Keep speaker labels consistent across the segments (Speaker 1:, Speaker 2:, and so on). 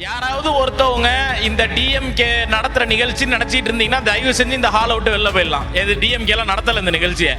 Speaker 1: யாராவது ஒருத்தவங்க இந்த டிஎம்கே நடத்துற நிகழ்ச்சி நினைச்சிட்டு இருந்தீங்கன்னா தயவு செஞ்சு இந்த ஹாலை விட்டு வெளில போயிடலாம். எது டிஎம்கே எல்லாம் நடத்தல இந்த நிகழ்ச்சியை.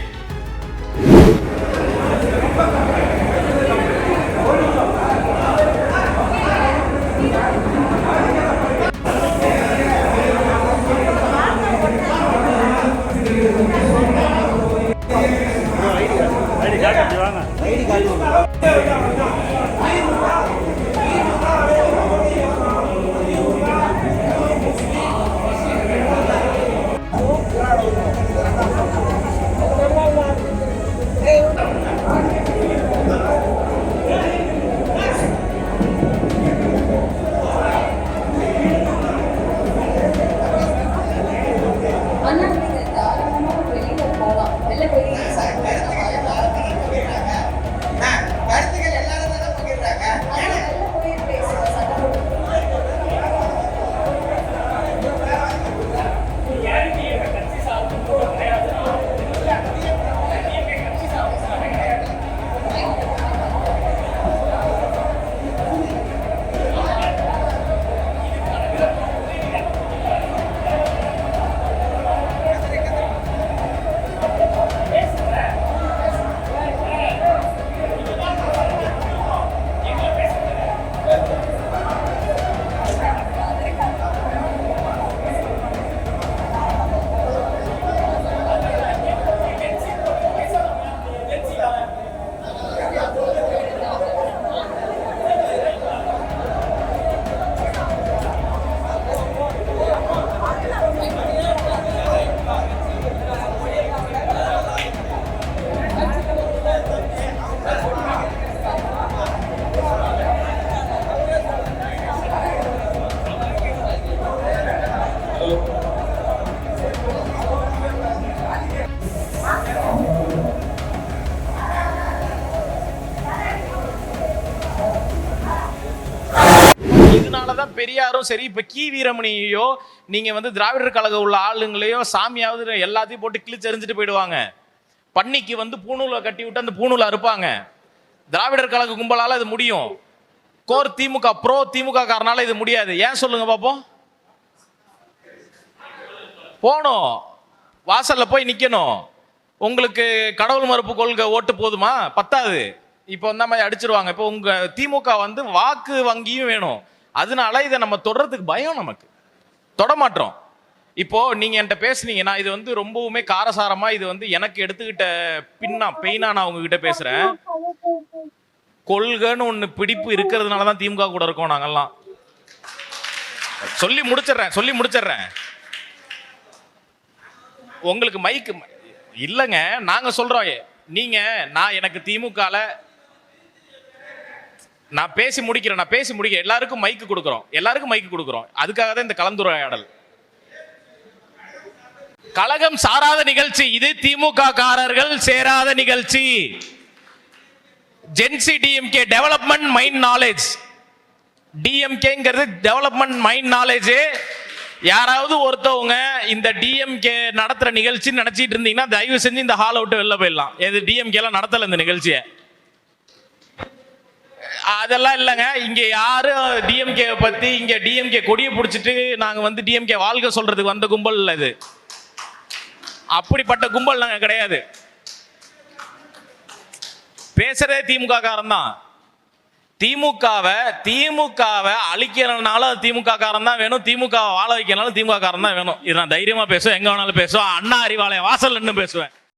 Speaker 1: இதனாலதான் பெரியாரும் சரி இப்ப கி வீரமணியோ நீங்க வந்து திராவிடர் கழக உள்ள ஆளுங்களையோ சாமியாவது எல்லாத்தையும் போட்டு கிழிச்சு எறிஞ்சிட்டு போயிடுவாங்க. பன்னிக்கு வந்து பூணூலை கட்டி விட்டு அந்த பூணூலை அறுப்பாங்க. திராவிடர் கழக கும்பலால இது முடியும். கோர் திமுக ப்ரோ திமுக காரனால இது முடியாது. ஏன் சொல்லுங்க பாப்போம். போனோம் வாசல்ல போய் நிக்கணும். உங்களுக்கு கடவுள் மறுப்பு கொள்கை ஓட்டு போதுமா? பத்தாது. இப்போ இந்த மாதிரி அடிச்சிருவாங்க. இப்போ உங்க திமுக வந்து வாக்கு வங்கியும் வேணும். அதனால இதை நம்ம தொடர்றதுக்கு பயம், நமக்கு தொடமாட்டோம். இப்போ நீங்க என்கிட்ட பேசுனீங்கன்னா இது வந்து ரொம்பவுமே காரசாரமா இது வந்து எனக்கு எடுத்துக்கிட்ட பெயினா நான் உங்ககிட்ட பேசுறேன். கொள்கைன்னு ஒண்ணு பிடிப்பு இருக்கிறதுனாலதான் திமுக கூட இருக்கோம் நாங்கெல்லாம். சொல்லி முடிச்சிடுறேன். உங்களுக்கு மைக்கு இல்லைங்க. நாங்க சொல்றோம் நீங்க எனக்கு திமுகல நான் பேசி முடிக்கிறேன். எல்லாருக்கும் மைக்கு கொடுக்குறோம். அதுக்காக தான் இந்த கலந்துரையாடல். கழகம் சாராத நிகழ்ச்சி இது. திமுக காரர்கள் சேராத நிகழ்ச்சி. ஜென்சி டிஎம்கே டெவலப்மெண்ட் மைண்ட் நாலேஜ். டிஎம்கேங்கிறது டெவலப்மெண்ட் மைண்ட் நாலேஜ். யாராவது ஒருத்தவங்க இந்த டிஎம்கே நடத்துற நிகழ்ச்சி நினைச்சிட்டு இருந்தீங்கன்னா தயவு செஞ்சு இந்த ஹாலை விட்டு வெளில போயிடலாம். எது டிஎம்கே எல்லாம் நடத்தல இந்த நிகழ்ச்சியை. அதெல்லாம் இல்லைங்க. இங்க யாரும் டிஎம்கே பத்தி இங்க டிஎம்கே கொடியை பிடிச்சிட்டு நாங்க வந்து டிஎம்கே வாழ்க்கை சொல்றதுக்கு வந்த கும்பல் இல்ல இது. அப்படிப்பட்ட கும்பல் நாங்க கிடையாது. பேசுறதே திமுக காரன் தான். திமுகவை அழிக்கிறனால திமுக காரன் தான் வேணும். திமுக வாழ வைக்கிறனால திமுக காரன் தான் வேணும். இது நான் தைரியமா பேசுவேன். எங்க வேணாலும் பேசுவேன். அண்ணா அறிவாலயம் வாசல் பேசுவேன்.